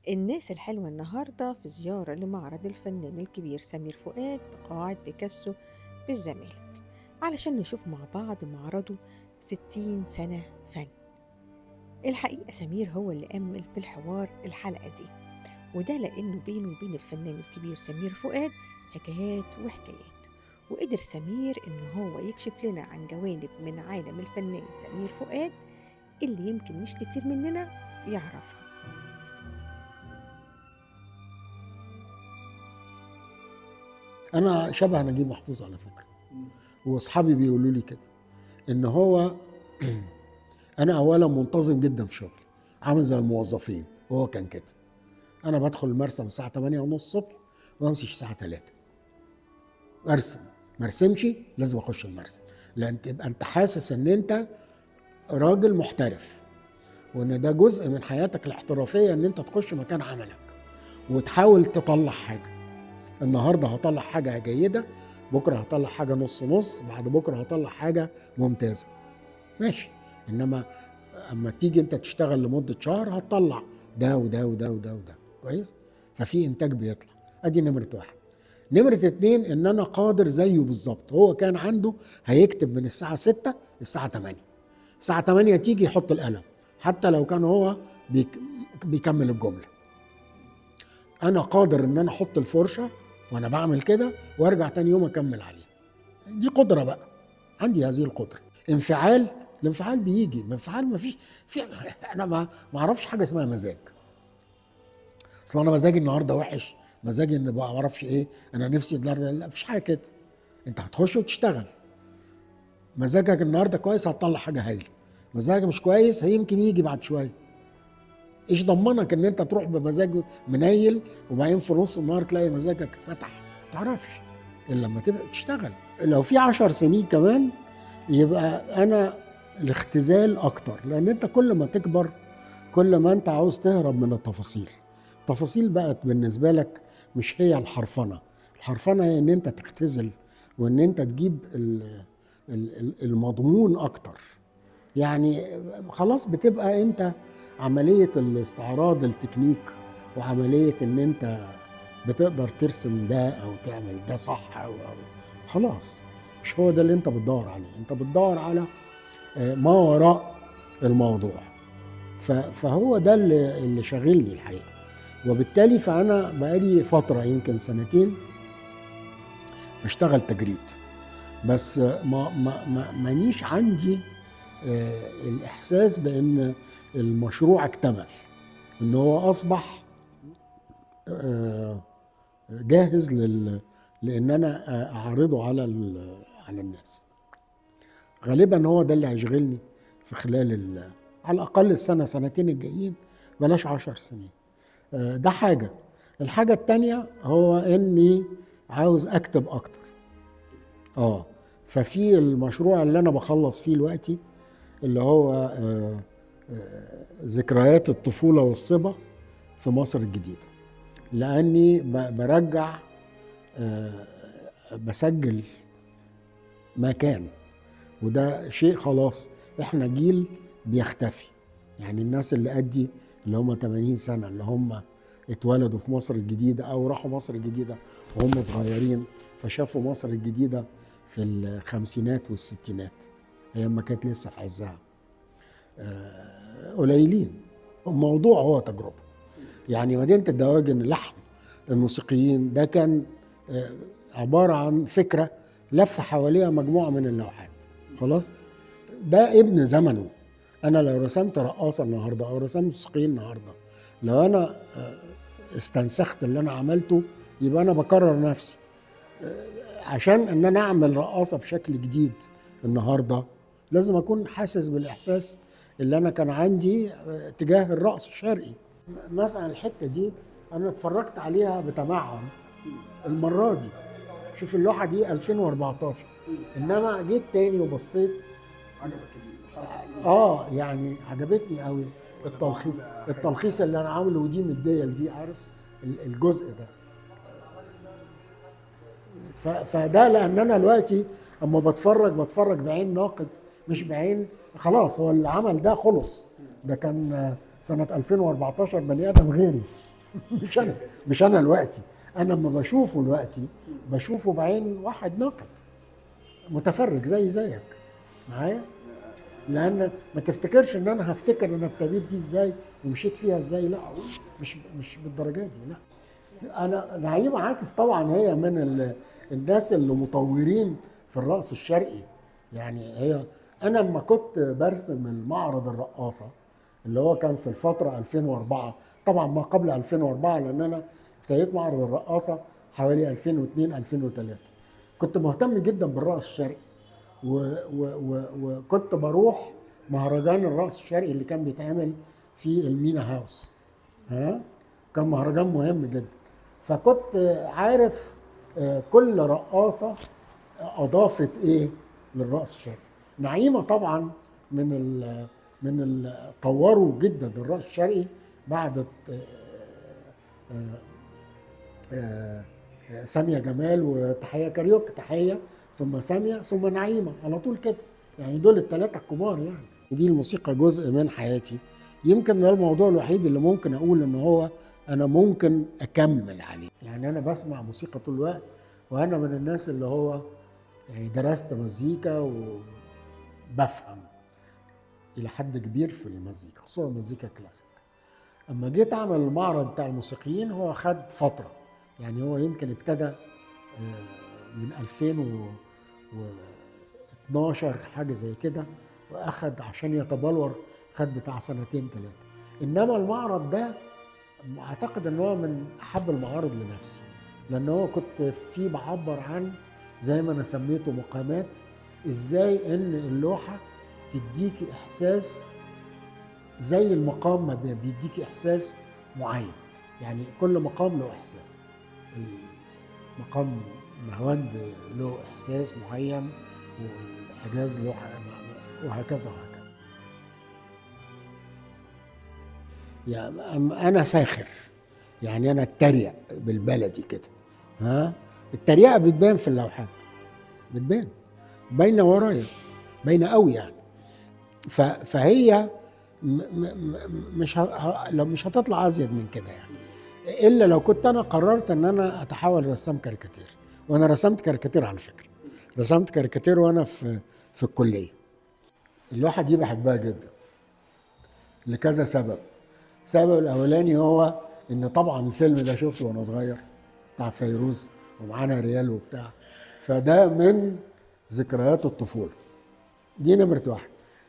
الناس الحلوة النهاردة في زيارة لمعرض الفنان الكبير سمير فؤاد بقاعة بيكاسو بالزمالك علشان نشوف مع بعض معرضه 60 سنة فن. الحقيقة سمير هو اللي أمل بالحوار الحلقة دي، وده لأنه بينه وبين الفنان الكبير سمير فؤاد حكايات وحكايات، وقدر سمير إن هو يكشف لنا عن جوانب من عالم الفنان سمير فؤاد اللي يمكن مش كتير مننا يعرفها. انا شبه نجيب محفوظ على فكره، واصحابي بيقولوا لي كده ان هو انا اولا منتظم جدا في شغلي، عامل زي الموظفين. وهو كان كده. انا بدخل المرسم الساعه 8 ونص الصبح وامشي الساعه 3 ارسم. ما ارسمش لازم اخش المرسم، لان تبقى انت حاسس ان انت راجل محترف، وان ده جزء من حياتك الاحترافيه، ان انت تخش مكان عملك وتحاول تطلع حاجه. النهارده هطلع حاجه جيده، بكره هطلع حاجه نص نص، بعد بكره هطلع حاجه ممتازه. ماشي. انما اما تيجي انت تشتغل لمده شهر هتطلع ده وده وده وده وده كويس. ففي انتاج بيطلع. ادي نمره واحد. نمره اتنين، ان انا قادر زيه بالظبط. هو كان عنده هيكتب من الساعه 6 للساعه 8. الساعه 8 تيجي يحط القلم، حتى لو كان هو بيكمل الجمله. انا قادر ان انا احط الفرشه وانا بعمل كده وارجع تاني يوم اكمل عليه. دي قدره بقى، عندي هذه القدره. انفعال، الانفعال بيجي. الانفعال ما فيش انا ما اعرفش حاجه اسمها مزاج. اصل انا مزاجي النهارده وحش، مزاجي ان بقى ما اعرفش ايه، انا نفسي لا مفيش حاجه كده. انت هتخش وتشتغل. مزاجك النهارده كويس هتطلع حاجه هايله، مزاجك مش كويس هي يمكن يجي بعد شويه. ايش ضمنك ان انت تروح بمزاج منيل وبعدين في نص النهار تلاقي مزاجك فتح؟ ما تعرفش الا لما تبقى تشتغل. لو في 10 سنين كمان يبقى انا الاختزال اكتر، لان انت كل ما تكبر كل ما انت عاوز تهرب من التفاصيل. التفاصيل بقت بالنسبه لك مش هي الحرفنه. الحرفنه هي ان انت تختزل، وان انت تجيب المضمون اكتر. يعني خلاص بتبقى انت عملية الاستعراض التكنيك، وعملية ان انت بتقدر ترسم ده او تعمل ده صح او خلاص. مش هو ده اللي انت بتدور عليه. انت بتدور على ما وراء الموضوع. فهو ده اللي شاغلني الحقيقة. وبالتالي فانا بقالي فترة يمكن سنتين بشتغل تجريد، بس مانيش عندي الإحساس بأن المشروع اكتمل، أنه هو أصبح جاهز لأن أنا أعرضه على الناس. غالبا هو ده اللي هيشغلني في خلال على الأقل السنة سنتين الجايين، بلاش 10 سنين. ده حاجة. الحاجة التانية هو أني عاوز أكتب أكتر. ففي المشروع اللي أنا بخلص فيه دلوقتي اللي هو ذكريات الطفولة والصبا في مصر الجديدة، لأني برجع بسجل ما كان. وده شيء خلاص احنا جيل بيختفي. يعني الناس اللي قدي اللي هم 80 سنة اللي هم اتولدوا في مصر الجديدة أو راحوا مصر الجديدة وهم صغيرين، فشافوا مصر الجديدة في الخمسينات والستينات أيام ما كانت لسه في عزها، قليلين. الموضوع هو تجربة. يعني مدينة الدواجن لحن الموسيقيين ده كان عبارة عن فكرة لف حواليها مجموعة من اللوحات. خلاص ده ابن زمنه. أنا لو رسمت رقاصة النهاردة أو رسمت موسيقيين النهاردة، لو أنا استنسخت اللي أنا عملته يبقى أنا بكرر نفسي. عشان أن أنا أعمل رقاصة بشكل جديد النهاردة لازم أكون حاسس بالإحساس اللي أنا كان عندي تجاه الرقص الشرقي. مثلا الحتة دي أنا اتفرجت عليها بتمعن المرة دي. شوف اللوحة دي 2014، إنما جيت تاني وبصيت يعني عجبتني قوي التلخيص اللي أنا عامله، ودي مدية دي، عارف الجزء ده. فده لان انا دلوقتي اما بتفرج بعين ناقد، مش بعين خلاص هو العمل ده خلص. ده كان سنة 2014 بني ادم غيري. مش انا دلوقتي. انا لما بشوفه دلوقتي بشوفه بعين واحد ناقد متفرج زيك معايا. لان ما تفتكرش ان انا هفتكر انا ابتديت دي ازاي ومشيت فيها ازاي، لا مش بالدرجه دي، لا. انا نعيمه عاكف طبعا هي من الناس اللي مطورين في الرقص الشرقي. يعني انا لما كنت برسم المعرض الرقاصه اللي هو كان في الفتره 2004، طبعا ما قبل 2004 لان انا ابتديت معرض الرقاصه حوالي 2002 2003. كنت مهتم جدا بالرقص الشرقي وكنت بروح مهرجان الرقص الشرقي اللي كان بيتعمل في المينا هاوس. كان مهرجان مهم جدا. فكنت عارف كل رقاصة أضافت إيه للرقص الشرقي. نعيمة طبعا من طوروا جدا الرقص الشرقي بعد سامية جمال وتحية كاريوك، تحية ثم سامية ثم نعيمة على طول كده. يعني دول الثلاثة الكبار. يعني دي الموسيقى جزء من حياتي. يمكن ده الموضوع الوحيد اللي ممكن أقول إن هو أنا ممكن أكمل عليه. يعني أنا بسمع موسيقى طول الوقت، وأنا من الناس اللي هو يعني درست مزيكا وبفهم إلى حد كبير في المزيكا، خصوصا المزيكا كلاسيك. أما جيت أعمل المعرض بتاع الموسيقيين هو خد فترة، يعني هو يمكن ابتدى من 2012 حاجة زي كده، وأخد عشان يتبلور خد بتاع سنتين 3. إنما المعرض ده أعتقد إن هو من أحب المعارض لنفسي، لأن هو كنت فيه بعبر عن زي ما أنا سميته مقامات، إزاي إن اللوحة تديكي إحساس زي المقام ما بيديكي إحساس معين. يعني كل مقام له إحساس. مقام نهاوند له إحساس معين، والحجاز له وهكذا وهكذا. يعني أنا ساخر، يعني أنا اتريق بالبلدي كده. التريقة بتبان في اللوحات، بتبان باينة ورايا، باينة قوي يعني. فهي مش هتطلع أزيد من كده يعني، إلا لو كنت أنا قررت أن أنا أتحول رسام كاريكاتير. وأنا رسمت كاريكاتير على فكرة، رسمت كاريكاتير وأنا في الكلية. اللوحة دي بحبها جدا لكذا سبب. السبب الأولاني هو إن طبعا الفيلم ده شفته وأنا صغير بتاع فيروز ومعانا ريال وبتاع، فده من ذكريات الطفولة. دي نمرة 1.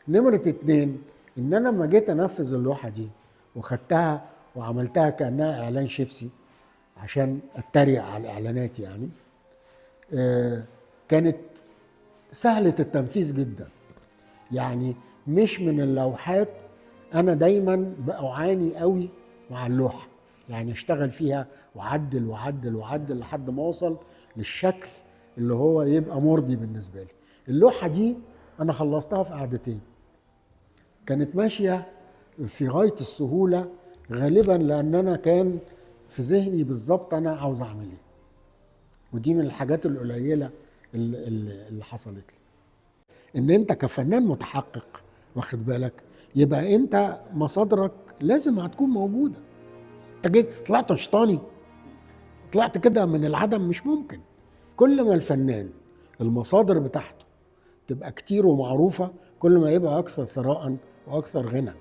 نمرة 2 إن أنا لما جيت أنفذ اللوحة دي وخدتها وعملتها كأنها إعلان شيبسي عشان أتريق على الإعلانات يعني، كانت سهلة التنفيذ جدا. يعني مش من اللوحات أنا دايما بأعاني قوي مع اللوحة، يعني اشتغل فيها وعدل وعدل وعدل لحد ما أوصل للشكل اللي هو يبقى مرضي بالنسبة لي. اللوحة دي أنا خلصتها في قعدتين، كانت ماشية في غاية السهولة غالبا لأن أنا كان في ذهني بالظبط أنا عاوز أعمل إيه. ودي من الحاجات القليلة اللي حصلت لي. إن أنت كفنان متحقق واخد بالك، يبقى أنت مصادرك لازم هتكون موجودة. أنت جيت طلعت شيطاني، طلعت كده من العدم، مش ممكن. كل ما الفنان المصادر بتاعته تبقى كتير ومعروفة، كل ما يبقى أكثر ثراء وأكثر غنى.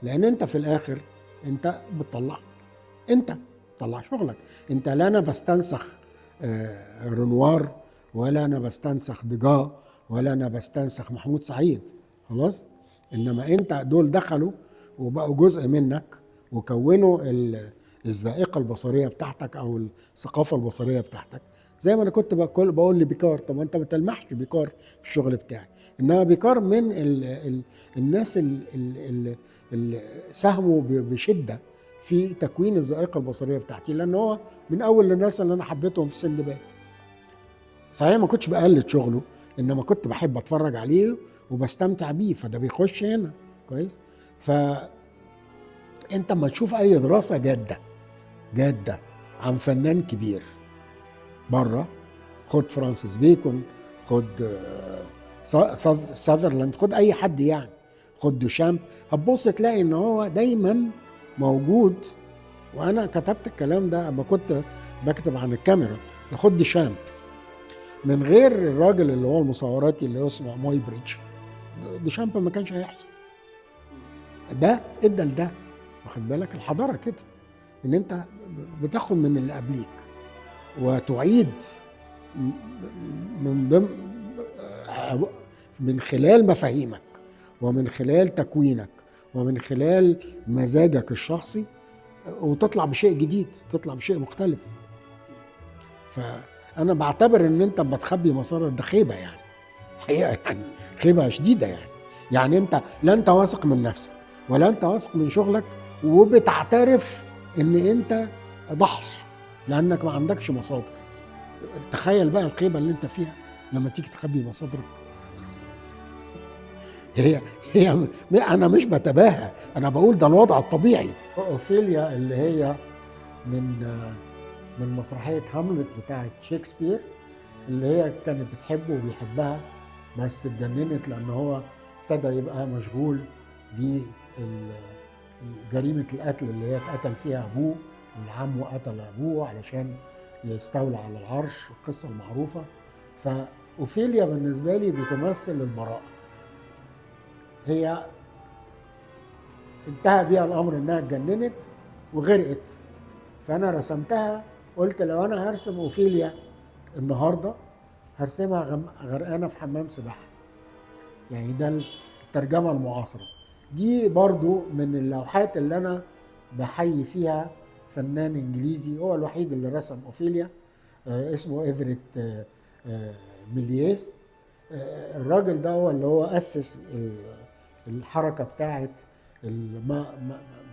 لأن أنت في الآخر أنت بتطلع شغلك. أنت لا أنا بستنسخ رنوار، ولا أنا بستنسخ ديجا، ولا أنا بستنسخ محمود سعيد، خلاص. إنما أنت دول دخلوا وبقوا جزء منك وكونوا الذائقة البصرية بتاعتك أو الثقافة البصرية بتاعتك. زي ما أنا كنت بقول لبيكار، طب أنت ما تلمحش بيكار في الشغل بتاعي. إنما بيكار من الناس اللي ساهموا بشدة في تكوين الذائقة البصرية بتاعتي، لأن هو من أول الناس اللي أنا حبيتهم في سندباد. صحيح ما كنتش بقلد شغله، إنما كنت بحب أتفرج عليه وبستمتع بيه، فده بيخش هنا كويس. فأنت ما تشوف أي دراسة جادة عن فنان كبير بره، خد فرانسيس بيكون، خد ساذرلاند، خد أي حد يعني، خد دوشامب، هتبص تلاقي إن هو دايما موجود وانا كتبت الكلام ده اما كنت بكتب عن الكاميرا، ناخد دي شامب من غير الراجل اللي هو المصوراتي اللي اسمه موي بريدج، دي شامب ما كانش هيحصل. ده ادى لده، واخد بالك الحضاره كده، ان انت بتاخد من اللي قبليك وتعيد من ضمن من خلال مفاهيمك ومن خلال تكوينك ومن خلال مزاجك الشخصي، وتطلع بشيء جديد، تطلع بشيء مختلف. فأنا بعتبر إن أنت بتخبي مصادر ده خيبة يعني، حقيقة يعني خيبة شديدة يعني. يعني أنت لا أنت واثق من نفسك ولا أنت واثق من شغلك، وبتعترف إن أنت ضحل لأنك ما عندكش مصادر. تخيل بقى الخيبة اللي أنت فيها لما تيجي تخبي مصادرك. هي انا مش بتباهى، انا بقول ده الوضع الطبيعي. اوفيليا اللي هي من مسرحيه هاملت بتاعه شكسبير، اللي هي كانت بتحبه وبيحبها، بس اتجننت لان هو ابتدى يبقى مشغول بجريمه القتل اللي هي اتقتل فيها ابوه، والعم قتل ابوه علشان يستولى على العرش، القصه المعروفه. فاوفيليا بالنسبه لي بتمثل البراءه. هي انتهى بيها الامر انها اتجننت وغرقت، فانا رسمتها، قلت لو انا هرسم اوفيليا النهارده هرسمها غرقانه في حمام سباحه. يعني ده الترجمه المعاصره. دي برضو من اللوحات اللي انا بحيي فيها فنان انجليزي، هو الوحيد اللي رسم اوفيليا، اسمه ايفريت ميلييه. الراجل ده هو اللي هو اسس الحركه بتاعت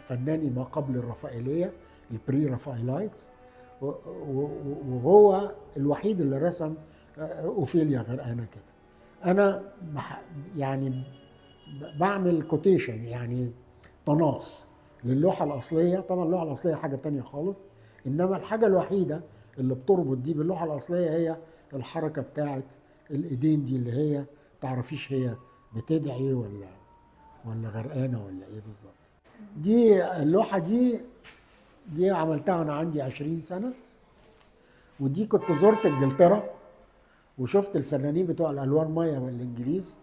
فناني ما قبل الرافائيليه، البري رافائيلايتس، وهو الوحيد اللي رسم اوفيليا غرقانه كده. انا يعني بعمل كوتيشن، يعني تناص للوحه الاصليه. طبعا اللوحه الاصليه حاجه تانية خالص، انما الحاجه الوحيده اللي بتربط دي باللوحه الاصليه هي الحركه بتاعت الايدين دي، اللي هي تعرفيش هي بتدعي ولا غرقانه ولا ايه بالظبط. دي اللوحه دي عملتها وانا عندي 20 سنه، ودي كنت زرت انجلترا وشفت الفنانين بتوع الالوان ميه من الانجليز،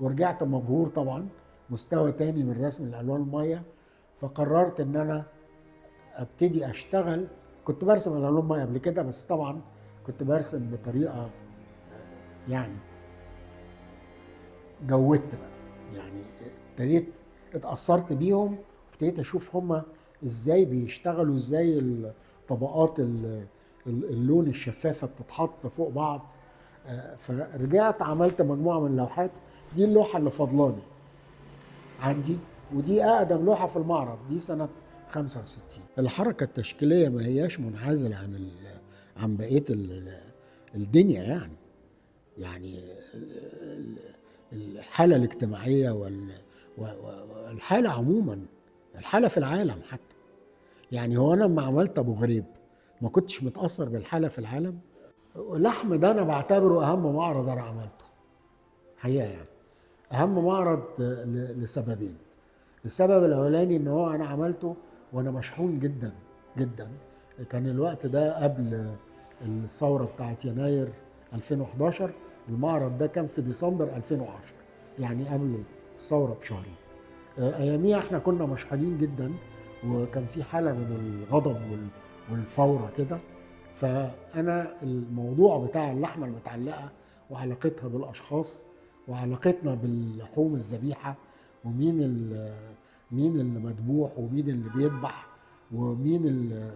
ورجعت مبهور طبعا، مستوى تاني من رسم الالوان ميه. فقررت ان انا ابتدي اشتغل. كنت برسم الالوان ميه قبل كده، بس طبعا كنت برسم بطريقه يعني جودت بقى، يعني ابتديت اتأثرت بيهم، ابتديت اشوف هما ازاي بيشتغلوا، ازاي الطبقات اللون الشفافة بتتحط فوق بعض. فرجعت عملت مجموعة من اللوحات. دي اللوحة اللي فضلاني عندي، ودي اقدم لوحة في المعرض، دي سنة 65. الحركة التشكيلية ما هياش منعزلة عن بقية الدنيا يعني الحالة الاجتماعية والحالة عموما، الحالة في العالم حتى. يعني هو أنا لما عملت أبو غريب ما كنتش متأثر بالحالة في العالم. اللحم ده أنا بعتبره أهم معرض أنا عملته حقيقة، يعني أهم معرض لسببين. السبب الأولاني إن هو أنا عملته وأنا مشحون جدا جدا. كان الوقت ده قبل الثورة بتاعت يناير 2011. المعرض ده كان في ديسمبر 2010، يعني قبل الثورة بشهرين. أياميها احنا كنا مشحونين جدا، وكان في حالة من الغضب والفورة كده. فأنا الموضوع بتاع اللحمة المتعلقة وعلاقتها بالأشخاص وعلاقتنا باللحوم الذبيحة، ومين مين اللي مذبوح ومين اللي بيذبح ومين اللي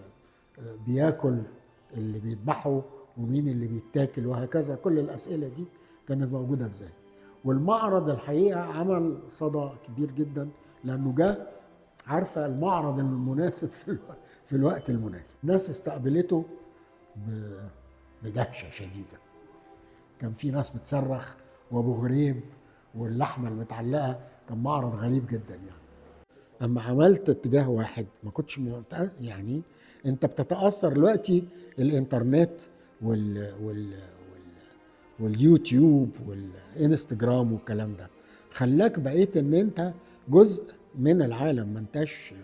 بياكل اللي بيذبحه ومين اللي بيتاكل وهكذا، كل الأسئلة دي كانت موجودة في ذهني. والمعرض الحقيقة عمل صدى كبير جدا، لأنه جاء عارفة المعرض المناسب في الوقت المناسب. الناس استقبلته بدهشة شديدة. كان في ناس بتصرخ، وابو غريب واللحمة المتعلقة، كان معرض غريب جدا يعني. اما عملت اتجاه واحد ما كنتش يعني انت بتتاثر دلوقتي الانترنت واليوتيوب والانستجرام والكلام ده خلاك بقيت ان انت جزء من العالم، ما انتش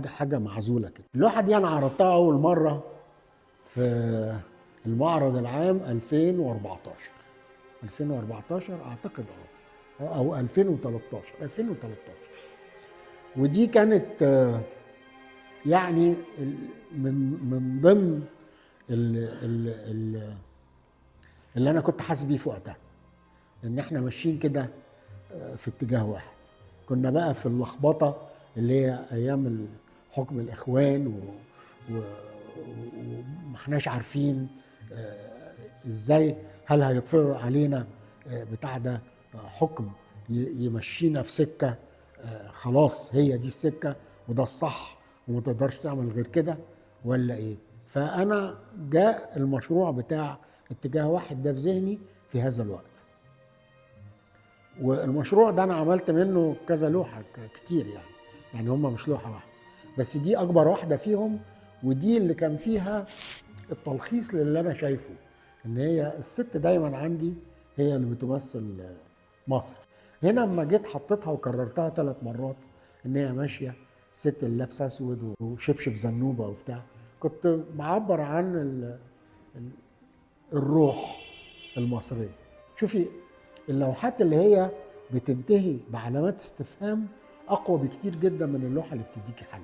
حاجه معزوله كده. اللوحه دي انا عرضتها اول مره في المعرض العام 2014 اعتقد، او 2013. ودي كانت يعني من ضمن اللي انا كنت حاسس بيه في وقتها، ان احنا ماشيين كده في اتجاه واحد. كنا بقى في اللخبطه اللي هي ايام حكم الاخوان وما احناش عارفين ازاي، هل هيتفرض علينا بتاع ده حكم يمشينا في سكه خلاص هي دي السكه وده الصح وما تقدرش تعمل غير كده، ولا ايه؟ فانا جاء المشروع بتاع اتجاه واحد ده في ذهني في هذا الوقت. والمشروع ده انا عملت منه كذا لوحه كتير يعني هم مش لوحه واحده، بس دي اكبر واحده فيهم، ودي اللي كان فيها التلخيص للي انا شايفه، ان هي الست دايما عندي هي اللي بتمثل مصر. هنا لما جيت حطيتها وكررتها 3 مرات ان هي ماشيه ست اللي لابسه اسود وشبشب زنوبه وبتاع، كنت بعبر عن الروح المصريه. شوفي اللوحات اللي هي بتنتهي بعلامات استفهام اقوى بكتير جدا من اللوحه اللي بتديكي حل.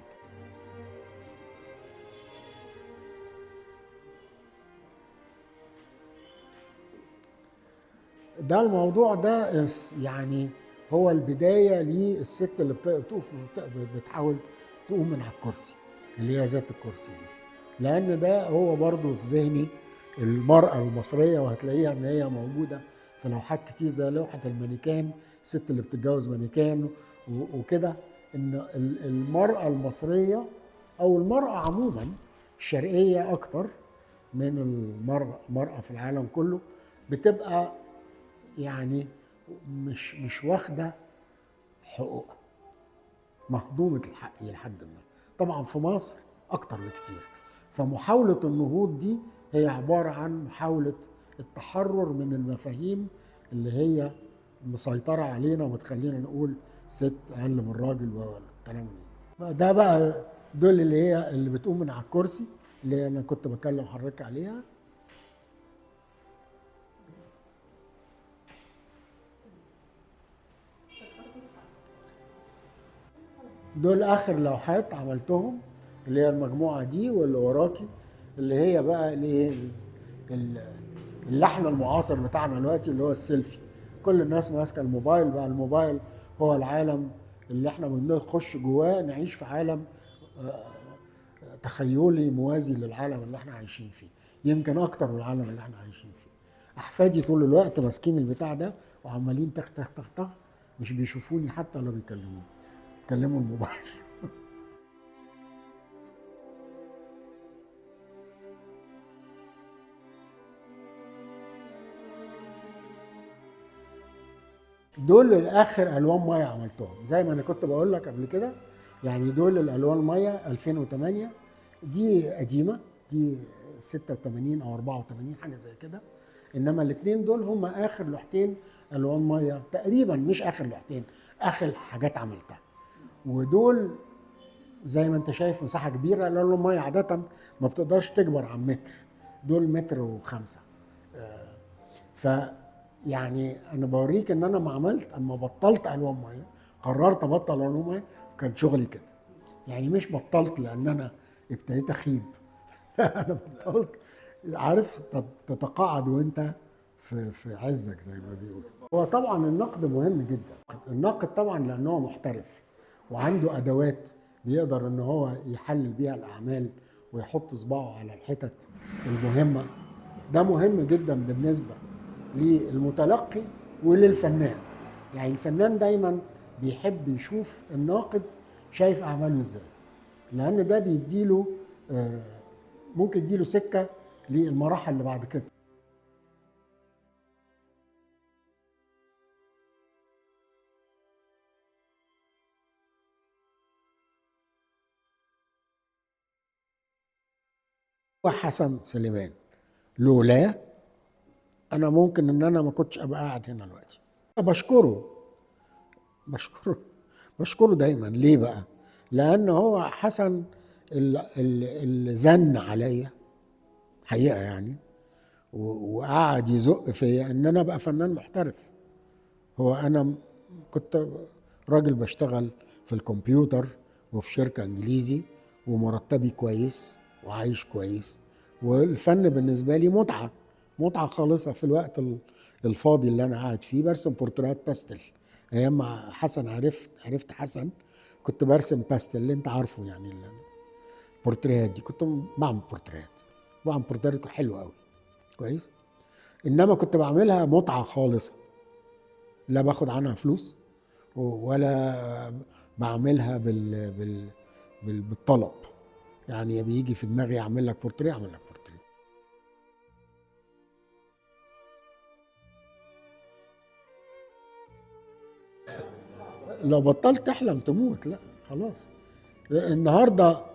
ده الموضوع ده يعني هو البدايه للست اللي بتقف بتحاول تقوم من على الكرسي، اللي هي ذات الكرسي دي، لان ده هو برضو في ذهني المراه المصريه، وهتلاقيها ان هي موجوده في لوحات كتير زي لوحه المانيكان، الست اللي بتتجوز مانيكان وكده. ان المراه المصريه او المراه عموما الشرقيه اكتر من المراه في العالم كله بتبقى يعني مش واخده حقوقها، مهضومه الحق لحد ما. طبعا في مصر اكتر بكتير. فمحاوله النهوض دي هي عباره عن محاوله التحرر من المفاهيم اللي هي مسيطره علينا وبتخلينا نقول ست اقل من الراجل والكلام ده بقى. دول اللي هي اللي بتقوم من على الكرسي اللي انا كنت بكلم حضرتك عليها. دول اخر لوحات عملتهم، اللي هي المجموعه دي واللي وراكي، اللي هي بقى اللحن المعاصر بتاعنا دلوقتي اللي هو السيلفي. كل الناس ماسكه الموبايل، بقى الموبايل هو العالم اللي احنا بنخش جواه، نعيش في عالم تخيلي موازي للعالم اللي احنا عايشين فيه، يمكن اكتر من العالم اللي احنا عايشين فيه. احفادي طول الوقت ماسكين البتاع ده وعمالين تخ تخ تخ تخ، مش بيشوفوني حتى ولا بيكلموني، بيكلموا الموبايل. دول الاخر الوان ميه عملتهم زي ما انا كنت بقول لك قبل كده، يعني دول الالوان ميه 2008، دي قديمه، دي 86 او 84 حاجه زي كده. انما الاثنين دول هم اخر لوحتين الوان ميه تقريبا، مش اخر لوحتين، اخر حاجات عملتها. ودول زي ما انت شايف مساحه كبيره، الالوان ميه عاده ما بتقدرش تكبر عن متر، دول متر وخمسة. ف يعني انا بوريك ان انا ما عملت، اما بطلت الوان ميه، قررت ابطل الوان ميه، كان شغلي كده. يعني مش بطلت لان انا ابتديت اخيب، انا بطلت عارف تتقاعد وانت في عزك زي ما بيقولوا. هو طبعا النقد مهم جدا، الناقد طبعا لانه هو محترف وعنده ادوات بيقدر ان هو يحلل بيها الاعمال ويحط صباعه على الحتت المهمه. ده مهم جدا بالنسبه للمتلقي وللفنان. يعني الفنان دايما بيحب يشوف الناقد شايف اعماله ازاي، لان ده بيديله ممكن يديله سكه للمراحل اللي بعد كده. وحسن سليمان لولا انا ممكن ان انا ما كنتش ابقى قاعد هنا دلوقتي. بشكره بشكره بشكره دايما. ليه بقى؟ لان هو حسن اللي زن عليا حقيقه يعني، وقعد يزق فيا ان انا ابقى فنان محترف. هو انا كنت راجل بشتغل في الكمبيوتر وفي شركه انجليزي ومرتبي كويس وعايش كويس، والفن بالنسبه لي متعه، متعه خالصه. في الوقت الفاضي اللي انا قاعد فيه برسم بورتريهات باستل. ايام ما حسن عرفت حسن كنت برسم باستل، اللي انت عارفه يعني، البورتريهات دي كنت بعمل بورتريهات حلوه قوي كويس. انما كنت بعملها متعه خالصه، لا باخد عنها فلوس ولا بعملها بالطلب. يعني بيجي في دماغي اعمل لك بورتريه اعمل لك بورتريه. لو بطلت تحلم تموت، لا خلاص. النهارده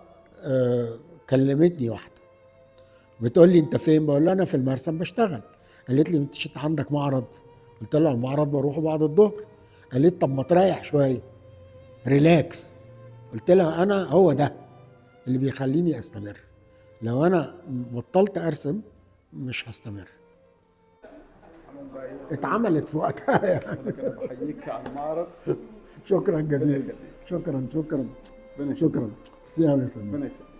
كلمتني واحده بتقول لي انت فين؟ بقول لها انا في المرسم بشتغل. قالت لي انت عندك معرض؟ قلت لها المعرض بروحه بعد الظهر. قالت طب ما تريح شويه ريلاكس. قلت لها انا هو ده اللي بيخليني استمر. لو انا بطلت ارسم مش هستمر. اتعملت في وقتها يعني. انا كده بحييك على المعرض. شكرا جزيلا. شكرا. ربنا شكرا. يخليك. سلام يا سلام. ربنا يخليك.